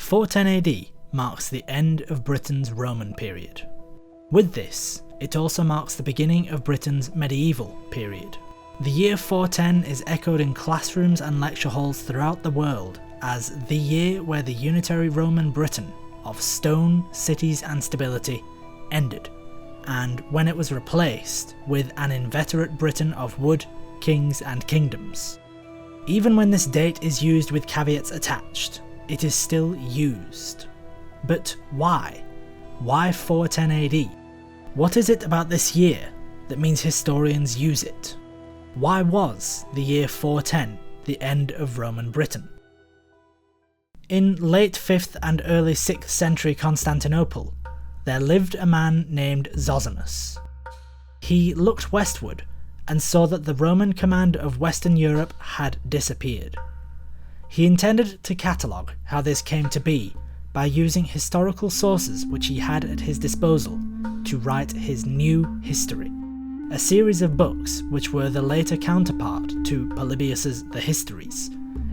410 AD marks the end of Britain's Roman period. With this, it also marks the beginning of Britain's medieval period. The year 410 is echoed in classrooms and lecture halls throughout the world as the year where the unitary Roman Britain of stone, cities and stability ended, and when it was replaced with an inveterate Britain of wood, kings and kingdoms. Even when this date is used with caveats attached, it is still used. But why? Why 410 AD? What is it about this year that means historians use it? Why was the year 410 the end of Roman Britain? In late 5th and early 6th century Constantinople, there lived a man named Zosimus. He looked westward and saw that the Roman command of Western Europe had disappeared. He intended to catalogue how this came to be by using historical sources which he had at his disposal to write his new history, a series of books which were the later counterpart to Polybius's The Histories,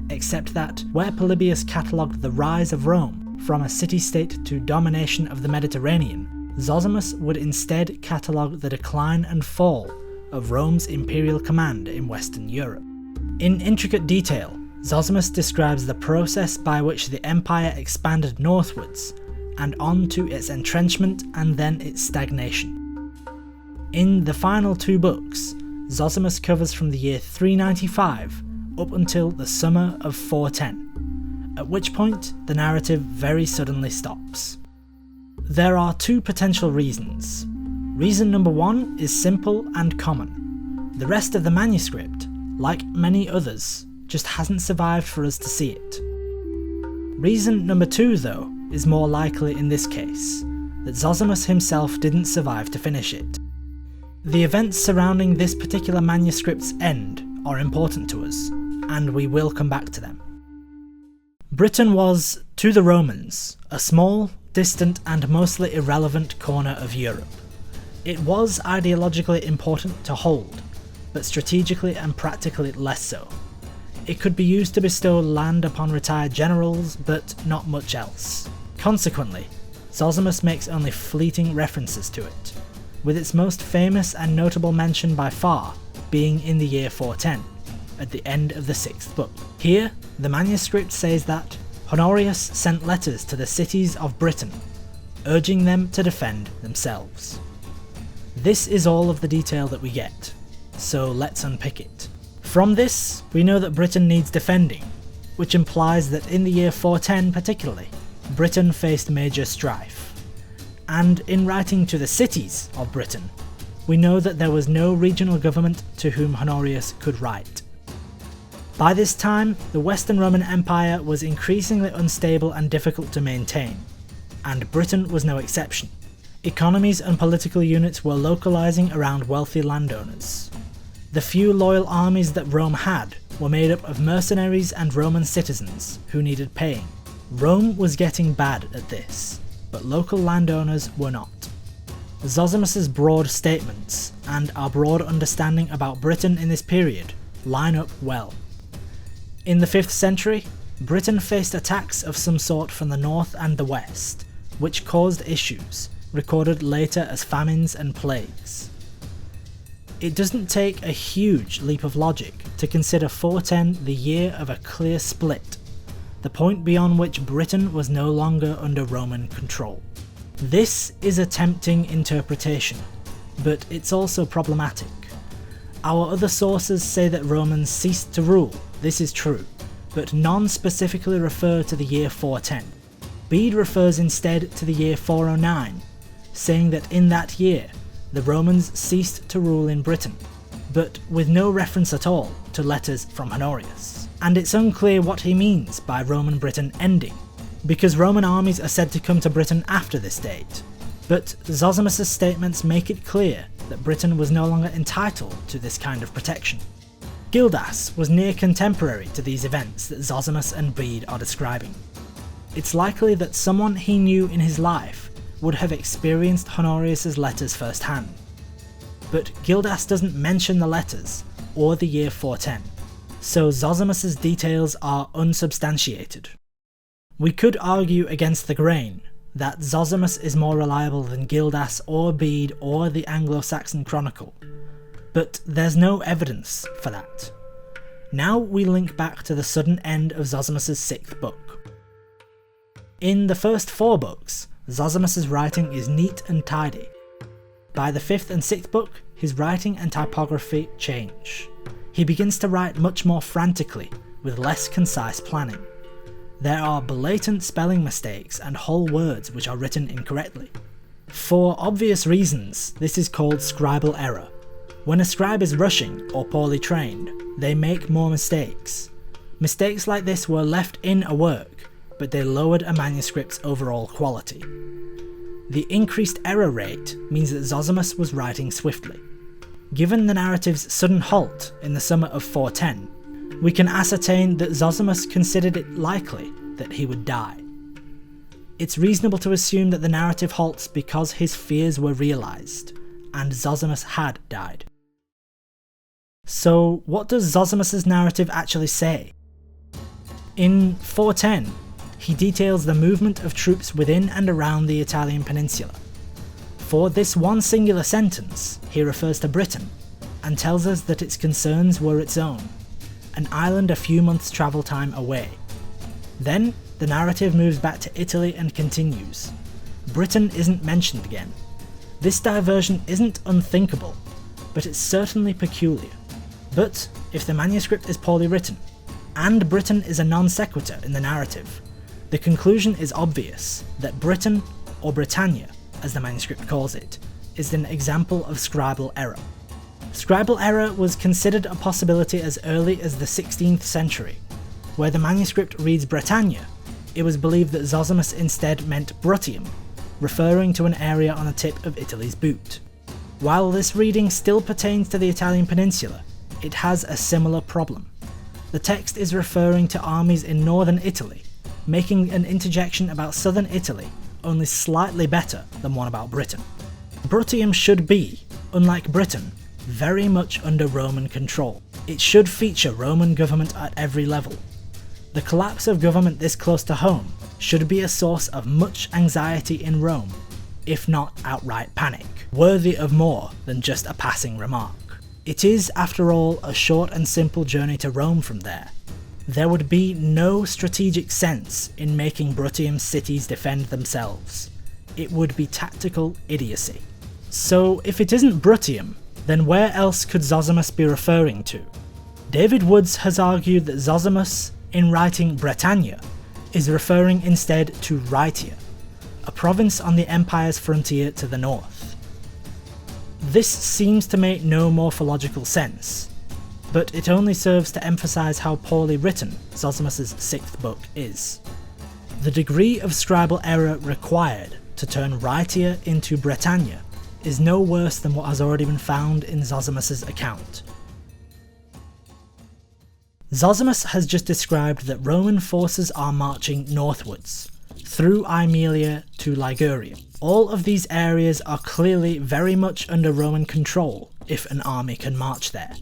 except that where Polybius catalogued the rise of Rome from a city-state to domination of the Mediterranean, Zosimus would instead catalogue the decline and fall of Rome's imperial command in Western Europe. In intricate detail, Zosimus describes the process by which the empire expanded northwards and on to its entrenchment and then its stagnation. In the final two books, Zosimus covers from the year 395 up until the summer of 410, at which point the narrative very suddenly stops. There are two potential reasons. Reason number one is simple and common. The rest of the manuscript, like many others, just hasn't survived for us to see it. Reason number two, though, is more likely in this case, that Zosimus himself didn't survive to finish it. The events surrounding this particular manuscript's end are important to us, and we will come back to them. Britain was, to the Romans, a small, distant and mostly irrelevant corner of Europe. It was ideologically important to hold, but strategically and practically less so. It could be used to bestow land upon retired generals, but not much else. Consequently, Zosimus makes only fleeting references to it, with its most famous and notable mention by far being in the year 410, at the end of the 6th book. Here, the manuscript says that Honorius sent letters to the cities of Britain, urging them to defend themselves. This is all of the detail that we get, so let's unpick it. From this, we know that Britain needs defending, which implies that in the year 410 particularly, Britain faced major strife. And in writing to the cities of Britain, we know that there was no regional government to whom Honorius could write. By this time, the Western Roman Empire was increasingly unstable and difficult to maintain, and Britain was no exception. Economies and political units were localising around wealthy landowners. The few loyal armies that Rome had were made up of mercenaries and Roman citizens who needed paying. Rome was getting bad at this, but local landowners were not. Zosimus's broad statements and our broad understanding about Britain in this period line up well. In the 5th century, Britain faced attacks of some sort from the north and the west, which caused issues, recorded later as famines and plagues. It doesn't take a huge leap of logic to consider 410 the year of a clear split, the point beyond which Britain was no longer under Roman control. This is a tempting interpretation, but it's also problematic. Our other sources say that Romans ceased to rule, this is true, but none specifically refer to the year 410. Bede refers instead to the year 409, saying that in that year, the Romans ceased to rule in Britain, but with no reference at all to letters from Honorius. And it's unclear what he means by Roman Britain ending, because Roman armies are said to come to Britain after this date. But Zosimus's statements make it clear that Britain was no longer entitled to this kind of protection. Gildas was near contemporary to these events that Zosimus and Bede are describing. It's likely that someone he knew in his life would have experienced Honorius's letters firsthand. But Gildas doesn't mention the letters or the year 410, so Zosimus's details are unsubstantiated. We could argue against the grain that Zosimus is more reliable than Gildas or Bede or the Anglo-Saxon Chronicle, but there's no evidence for that. Now we link back to the sudden end of Zosimus' 6th book. In the first 4 books, Zosimus' writing is neat and tidy. By the 5th and 6th book, his writing and typography change. He begins to write much more frantically, with less concise planning. There are blatant spelling mistakes and whole words which are written incorrectly. For obvious reasons, this is called scribal error. When a scribe is rushing or poorly trained, they make more mistakes. Mistakes like this were left in a work, but they lowered a manuscript's overall quality. The increased error rate means that Zosimus was writing swiftly. Given the narrative's sudden halt in the summer of 410, we can ascertain that Zosimus considered it likely that he would die. It's reasonable to assume that the narrative halts because his fears were realised, and Zosimus had died. So what does Zosimus' narrative actually say? In 410, he details the movement of troops within and around the Italian peninsula. For this one singular sentence, he refers to Britain, and tells us that its concerns were its own, an island a few months' travel time away. Then, the narrative moves back to Italy and continues. Britain isn't mentioned again. This diversion isn't unthinkable, but it's certainly peculiar. But, if the manuscript is poorly written, and Britain is a non sequitur in the narrative, the conclusion is obvious that Britain, or Britannia, as the manuscript calls it, is an example of scribal error. Scribal error was considered a possibility as early as the 16th century. Where the manuscript reads Britannia, it was believed that Zosimus instead meant Bruttium, referring to an area on the tip of Italy's boot. While this reading still pertains to the Italian peninsula, it has a similar problem. The text is referring to armies in northern Italy, making an interjection about southern Italy only slightly better than one about Britain. Bruttium should be, unlike Britain, very much under Roman control. It should feature Roman government at every level. The collapse of government this close to home should be a source of much anxiety in Rome, if not outright panic, worthy of more than just a passing remark. It is, after all, a short and simple journey to Rome from there. There would be no strategic sense in making Bruttium's cities defend themselves. It would be tactical idiocy. So if it isn't Bruttium, then where else could Zosimus be referring to? David Woods has argued that Zosimus, in writing Britannia, is referring instead to Rhaetia, a province on the empire's frontier to the north. This seems to make no morphological sense, but it only serves to emphasise how poorly written Zosimus' 6th book is. The degree of scribal error required to turn Rhaetia into Britannia is no worse than what has already been found in Zosimus' account. Zosimus has just described that Roman forces are marching northwards, through Aemilia to Liguria. All of these areas are clearly very much under Roman control if an army can march there.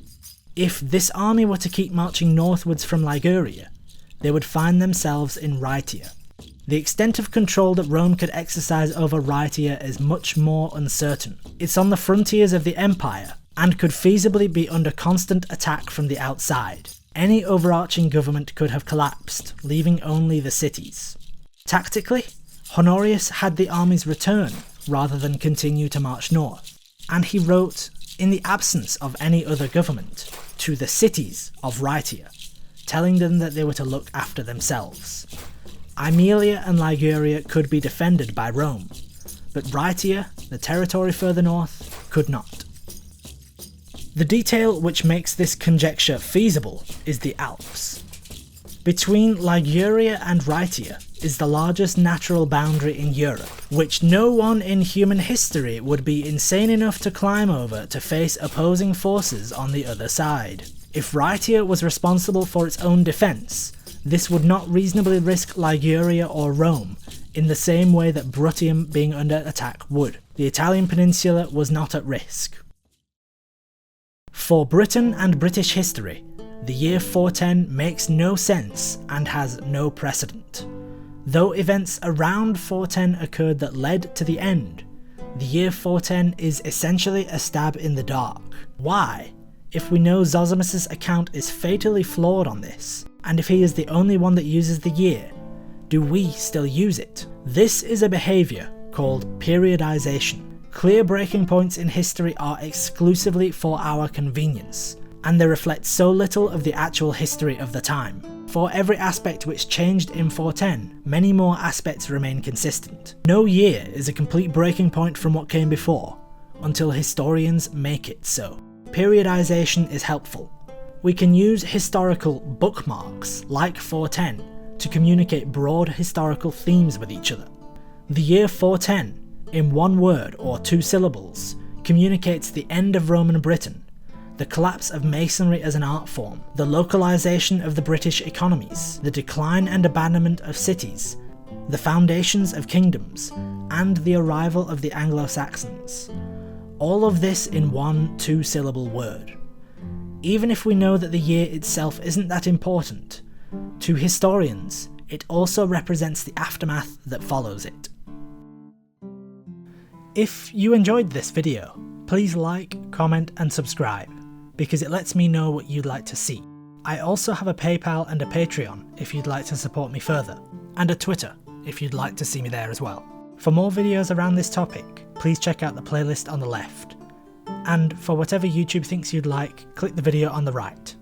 If this army were to keep marching northwards from Liguria, they would find themselves in Rhaetia. The extent of control that Rome could exercise over Rhaetia is much more uncertain. It's on the frontiers of the empire, and could feasibly be under constant attack from the outside. Any overarching government could have collapsed, leaving only the cities. Tactically, Honorius had the armies return rather than continue to march north, and he wrote, in the absence of any other government, to the cities of Rhaetia, telling them that they were to look after themselves. Aemilia and Liguria could be defended by Rome, but Rhaetia, the territory further north, could not. The detail which makes this conjecture feasible is the Alps. Between Liguria and Rhaetia is the largest natural boundary in Europe, which no one in human history would be insane enough to climb over to face opposing forces on the other side. If Rhaetia was responsible for its own defence, this would not reasonably risk Liguria or Rome in the same way that Bruttium being under attack would. The Italian peninsula was not at risk. For Britain and British history, the year 410 makes no sense and has no precedent. Though events around 410 occurred that led to the end, the year 410 is essentially a stab in the dark. Why? If we know Zosimus' account is fatally flawed on this, and if he is the only one that uses the year, do we still use it? This is a behaviour called periodization. Clear breaking points in history are exclusively for our convenience, and they reflect so little of the actual history of the time. For every aspect which changed in 410, many more aspects remain consistent. No year is a complete breaking point from what came before, until historians make it so. Periodization is helpful. We can use historical bookmarks, like 410, to communicate broad historical themes with each other. The year 410, in one word or 2 syllables, communicates the end of Roman Britain, the collapse of masonry as an art form, the localisation of the British economies, the decline and abandonment of cities, the foundations of kingdoms, and the arrival of the Anglo-Saxons. All of this in one 2-syllable word. Even if we know that the year itself isn't that important, to historians, it also represents the aftermath that follows it. If you enjoyed this video, please like, comment and subscribe, because it lets me know what you'd like to see. I also have a PayPal and a Patreon if you'd like to support me further, and a Twitter if you'd like to see me there as well. For more videos around this topic, please check out the playlist on the left, and for whatever YouTube thinks you'd like, click the video on the right.